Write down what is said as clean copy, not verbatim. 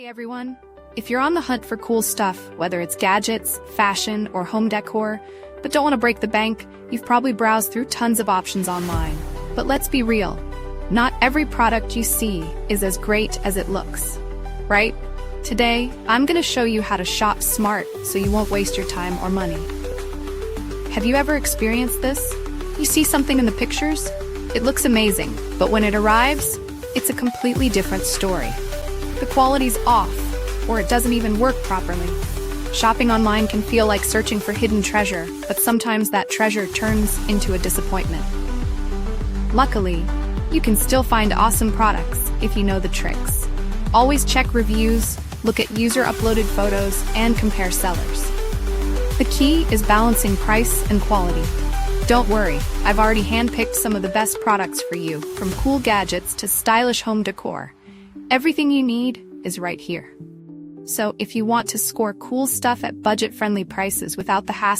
Hey everyone! If you're on the hunt for cool stuff, whether it's gadgets, fashion, or home decor, but don't want to break the bank, you've probably browsed through tons of options online. But let's be real, not every product you see is as great as it looks, right? Today, I'm going to show you how to shop smart so you won't waste your time or money. Have you ever experienced this? You see something in the pictures? It looks amazing, but when it arrives, it's a completely different story. The quality's off, or it doesn't even work properly. Shopping online can feel like searching for hidden treasure, but sometimes that treasure turns into a disappointment. Luckily, you can still find awesome products if you know the tricks. Always check reviews, look at user-uploaded photos, and compare sellers. The key is balancing price and quality. Don't worry, I've already handpicked some of the best products for you, from cool gadgets to stylish home decor. Everything you need is right here. So if you want to score cool stuff at budget-friendly prices without the hassle,